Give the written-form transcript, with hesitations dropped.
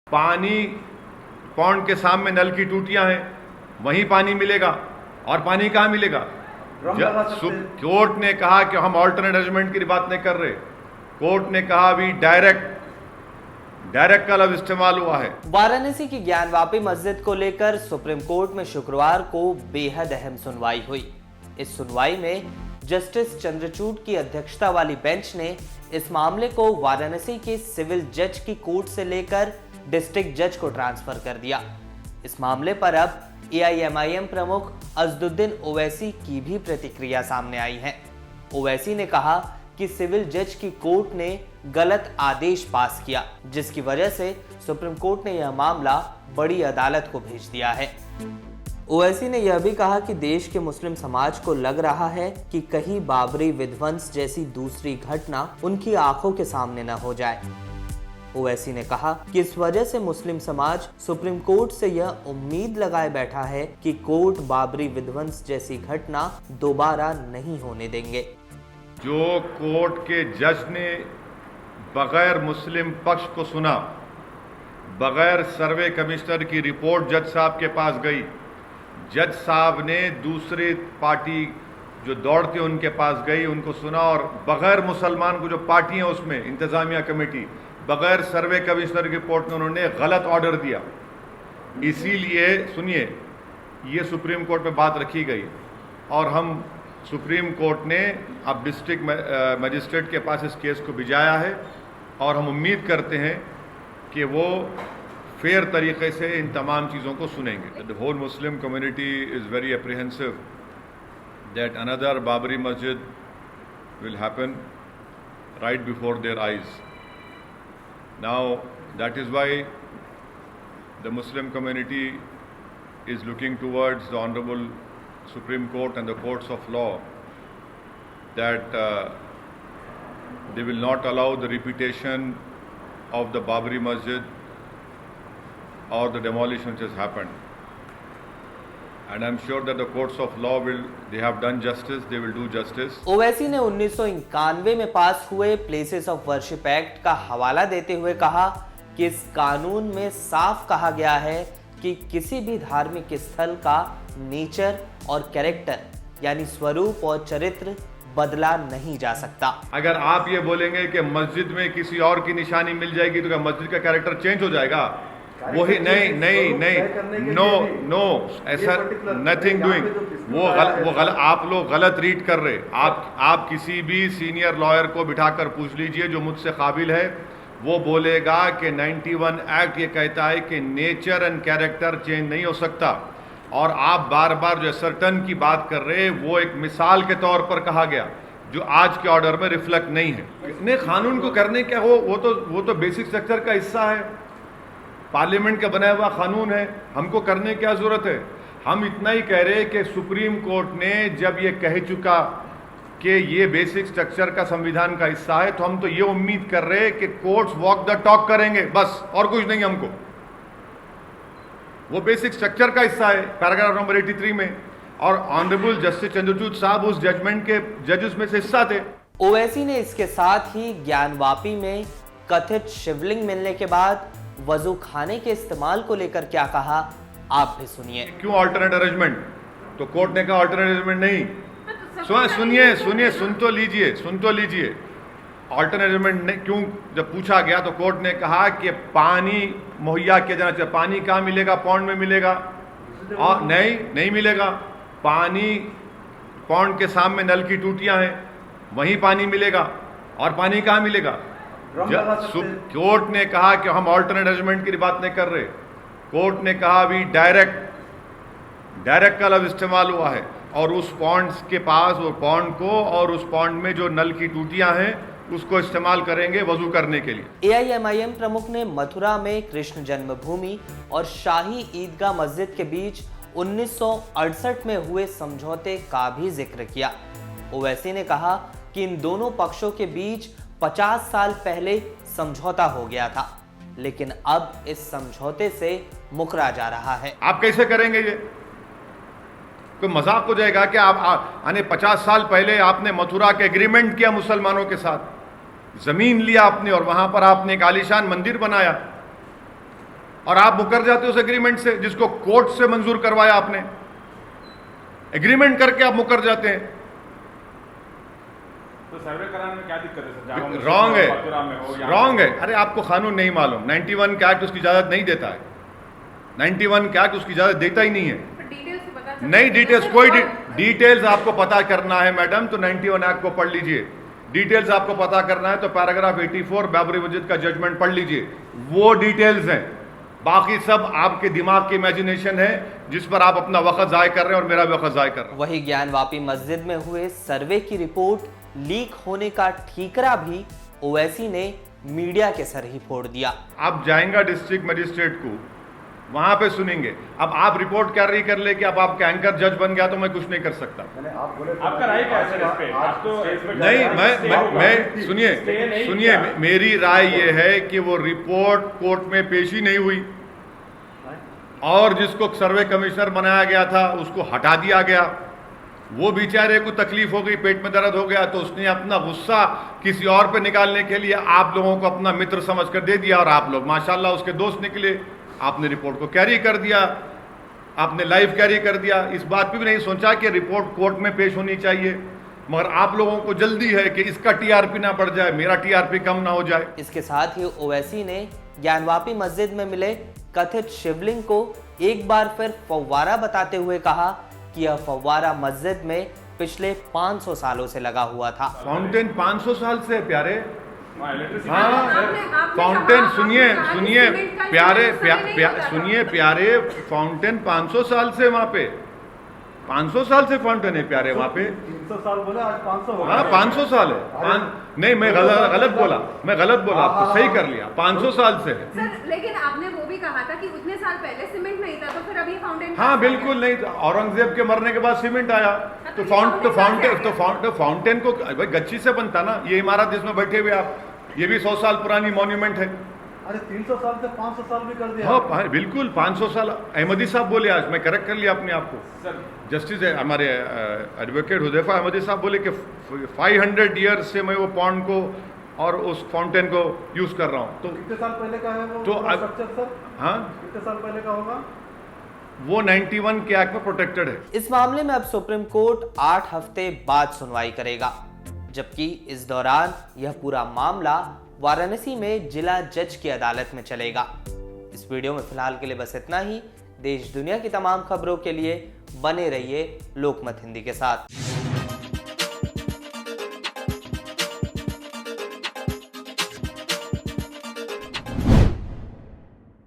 पानी पौंड के सामने नल की टूटियां हैं, वहीं पानी मिलेगा। और पानी कहाँ मिलेगा? कोर्ट ने कहा कि हम ऑल्टरनेट अरेंजमेंट की बात नहीं कर रहे। कोर्ट ने कहा अभी डायरेक्ट का लफ्ज इस्तेमाल हुआ है। वाराणसी की ज्ञानवापी मस्जिद को लेकर सुप्रीम कोर्ट में शुक्रवार को बेहद अहम सुनवाई हुई। इस सुनवाई में जस्टिस चंद्रचूड़ की अध्यक्षता वाली बेंच ने इस मामले को वाराणसी के सिविल जज की कोर्ट से लेकर डिस्ट्रिक्ट जज को ट्रांसफर कर दिया। इस मामले पर अब एआईएमआईएम प्रमुख अजदुद्दीन ओवैसी की भी प्रतिक्रिया सामने आई है। ओवैसी ने कहा कि सिविल जज की कोर्ट ने गलत आदेश पास किया, जिसकी वजह से सुप्रीम कोर्ट ने यह मामला बड़ी अदालत को भेज दिया है। ओवैसी ने यह भी कहा कि देश के मुस्लिम समाज को लग रहा है कि कहीं बाबरी विध्वंस जैसी दूसरी घटना उनकी आंखों के सामने न हो जाए। ओवैसी ने कहा कि इस वजह से मुस्लिम समाज सुप्रीम कोर्ट से यह उम्मीद लगाए बैठा है कि कोर्ट बाबरी विध्वंस जैसी घटना दोबारा नहीं होने देंगे। जो कोर्ट के जज ने बगैर मुस्लिम पक्ष को सुना, बगैर सर्वे कमिश्नर की रिपोर्ट जज साहब के पास गई, जज साहब ने दूसरी पार्टी जो दौड़ते उनके पास गई, उनको सुना, और बगैर मुसलमान को जो पार्टी है उसमें इंतजामिया कमेटी, बगैर सर्वे कमिश्नर की रिपोर्ट में उन्होंने गलत ऑर्डर दिया। इसीलिए सुनिए, ये सुप्रीम कोर्ट में बात रखी गई और हम सुप्रीम कोर्ट ने अब डिस्ट्रिक्ट मजिस्ट्रेट के पास इस केस को भिजाया है और हम उम्मीद करते हैं कि वो फेयर तरीके से इन तमाम चीज़ों को सुनेंगे। The whole Muslim community is very apprehensive that another Babri Masjid will happen right before their eyes. Now that is why the Muslim community is looking towards the Honorable Supreme Court and the courts of law that they will not allow the repetition of the Babri Masjid or the demolition which has happened. And I'm sure that the courts of law they have done justice, they will do justice. Owaisi ने 1991 में पास हुए places of worship act का हवाला देते हुए कहा कि इस कानून में साफ कहा गया है कि किसी भी धार्मिक स्थल का नेचर और कैरेक्टर यानी स्वरूप और चरित्र बदला नहीं जा सकता। अगर आप ये बोलेंगे कि मस्जिद में किसी और की निशानी मिल जाएगी तो क्या मस्जिद का कैरेक्टर चेंज हो जाएगा? वही नहीं, नो, ऐसा नथिंग डूइंग। आप लोग गलत रीड कर रहे। आप किसी भी सीनियर लॉयर को बिठाकर पूछ लीजिए जो मुझसे काबिल है, वो बोलेगा कि 91 एक्ट ये कहता है कि नेचर एंड कैरेक्टर चेंज नहीं हो सकता। और आप बार बार जो सर्टन की बात कर रहे हैं वो एक मिसाल के तौर पर कहा गया जो आज के ऑर्डर में रिफ्लेक्ट नहीं है। इतने कानून को करने क्या हो, वो तो बेसिक स्ट्रक्चर का हिस्सा है, पार्लियामेंट का बनाया हुआ कानून है, हमको करने की क्या जरूरत है? हम इतना ही कह रहे हैं कि सुप्रीम कोर्ट ने जब ये कह चुका कि ये बेसिक स्ट्रक्चर का संविधान का हिस्सा है, तो हम तो ये उम्मीद कर रहे हैं कि कोर्ट्स वॉक द टॉक करेंगे, बस, और कुछ नहीं। हमको वो बेसिक स्ट्रक्चर का हिस्सा है पैराग्राफ नंबर 83 में, और ऑनरेबल जस्टिस चंद्रचूड़ साहब उस जजमेंट के जजेस में से हिस्सा थे। ओवैसी ने इसके साथ ही ज्ञानवापी में कथित शिवलिंग मिलने के बाद वजू खाने के इस्तेमाल को लेकर क्या कहा, आप भी सुनिए। क्यों ऑल्टरनेट अरेंजमेंट? तो कोर्ट ने कहा ऑल्टरनेट अरेंजमेंट नहीं। सुनिए, सुन तो लीजिए। ऑल्टरनेट अरेंजमेंट नहीं क्यों जब पूछा गया तो कोर्ट ने कहा कि पानी मुहैया किया जाना चाहिए। पानी कहाँ मिलेगा? पौंड में मिलेगा? और नहीं मिलेगा। पानी पौंड के सामने नल की टूटियां हैं, वहीं पानी मिलेगा। और पानी कहाँ मिलेगा? कोर्ट ने कहा कि हम ऑल्टरनेट अरेंजमेंट की बात नहीं कर रहे। कोर्ट ने कहा अभी डायरेक्ट का लफ्ज इस्तेमाल हुआ है, और उस पॉन्ड के पास वो पॉन्ड को और उस पॉन्ड में जो नल की टूटियां हैं उसको इस्तेमाल करेंगे वजू करने के लिए। एआईएमआईएम प्रमुख ने मथुरा में कृष्ण जन्मभूमि और शाही ईदगाह मस्जिद के बीच 1968 में हुए समझौते का भी जिक्र किया। ओवैसी ने कहा कि इन दोनों पक्षों के बीच 50 साल पहले समझौता हो गया था, लेकिन अब इस समझौते से मुकरा जा रहा है। आप कैसे करेंगे? ये कोई मजाक हो जाएगा कि आप 50 साल पहले आपने मथुरा के एग्रीमेंट किया मुसलमानों के साथ, जमीन लिया आपने और वहां पर आपने एक आलीशान मंदिर बनाया। और आप मुकर जाते हो उस एग्रीमेंट से जिसको कोर्ट से मंजूर करवाया आपने। एग्रीमेंट करके आप मुकर जाते हैं। तो सर्वे कराने में क्या दिक्कत है सर? जामा मस्जिद रॉन्ग में, मथुरा में हो, है, यहाँ रॉन्ग पे है। अरे आपको कानून नहीं मालूम, 91 का एक्ट उसकी इजाजत नहीं देता है। 91 का एक्ट उसकी इजाजत देता ही नहीं है। नहीं, डिटेल्स कोई डिटेल्स आपको पता करना है मैडम तो 91 एक्ट को पढ़ लीजिए। डिटेल्स आपको पता करना है तो पैराग्राफ 84 बाबरी मस्जिद का जजमेंट पढ़ लीजिए, वो डिटेल्स हैं। बाकी सब आपके दिमाग की इमेजिनेशन है जिस पर आप अपना वक्त जाय कर रहे हैं और मेरा भी वक्त जाय कर रहे हैं। वही ज्ञानवापी मस्जिद में हुए सर्वे की रिपोर्ट लीक होने का ठीकरा भी ओवैसी ने मीडिया के सर ही फोड़ दिया। आप जाएंगे डिस्ट्रिक्ट मजिस्ट्रेट को, वहां पे सुनेंगे। अब आप रिपोर्ट कैरी कर ले कि अब आपका एंकर जज बन गया तो मैं कुछ नहीं कर सकता। आपका राय क्या है सर इस पे? आप तो नहीं, मैं सुनिए मेरी राय ये है कि वो रिपोर्ट कोर्ट में पेश ही नहीं हुई और जिसको सर्वे कमिश्नर बनाया गया था उसको हटा दिया गया। वो बेचारे को तकलीफ हो गई, पेट में दर्द हो गया तो उसने अपना गुस्सा किसी और पे निकालने के लिए आप लोगों को अपना मित्र समझकर दे दिया और आप लोग माशाल्लाह उसके दोस्त निकले। आपने रिपोर्ट को कैरी कर दिया, आपने लाइव कैरी कर दिया। इस बात पे भी नहीं सोचा कि रिपोर्ट कोर्ट में पेश होनी चाहिए, मगर आप लोगों को जल्दी है कि इसका टीआरपी ना बढ़ जाए, मेरा टीआरपी कम ना हो जाए। इसके साथ ही ओवैसी ने ज्ञानवापी मस्जिद में मिले कथित शिवलिंग को एक बार फिर फव्वारा बताते हुए कहा कि यह फव्वारा मस्जिद में पिछले 500 सालों से लगा हुआ था। फाउंटेन 500 साल से है प्यारे। इलेक्ट्रिसिटी हाँ, फाउंटेन सुनिए प्यारे, फाउंटेन 500 साल से वहां पे 500 साल से फाउंटेन है प्यारे वहां पे। 300 साल बोले, आज 500 हो हाँ 500 साल है। नहीं, मैं गलत बोला, आपको सही कर लिया, 500 साल से है। सर, लेकिन आपने वो भी कहा था कि उतने साल पहले सीमेंट नहीं था, तो फिर अब ये फाउंटेन। हाँ बिल्कुल नहीं, औरंगजेब के मरने के बाद सीमेंट आया तो फाउंटेन को भाई गच्ची से बनता ना। ये इमारत जिसमें बैठे हुए आप, ये भी 100 साल पुरानी मॉन्यूमेंट है। अरे 300 साल से 500 साल भी कर दिया। हाँ बिल्कुल 500 साल। अहमदी साहब बोले, आज मैं करेक्ट कर लिया अपने आप को। सर जस्टिस हमारे एडवोकेट हुदैफा अहमदी साहब बोले कि 500 ईयर्स से मैं वो पॉन्ड को और उस फाउंटेन को यूज कर रहा हूँ। तो कितने साल पहले का है वो तो स्ट्रक्चर सर? हाँ, कितने साल पहले का होगा? वो 91 के एक्ट में प्रोटेक्टेड है। इस मामले में अब सुप्रीम कोर्ट 8 हफ्ते बाद सुनवाई करेगा, जबकि इस दौरान यह पूरा मामला वाराणसी में जिला जज की अदालत में चलेगा। इस वीडियो में फिलहाल के लिए बस इतना ही। देश दुनिया की तमाम खबरों के लिए बने रहिए लोकमत हिंदी के साथ।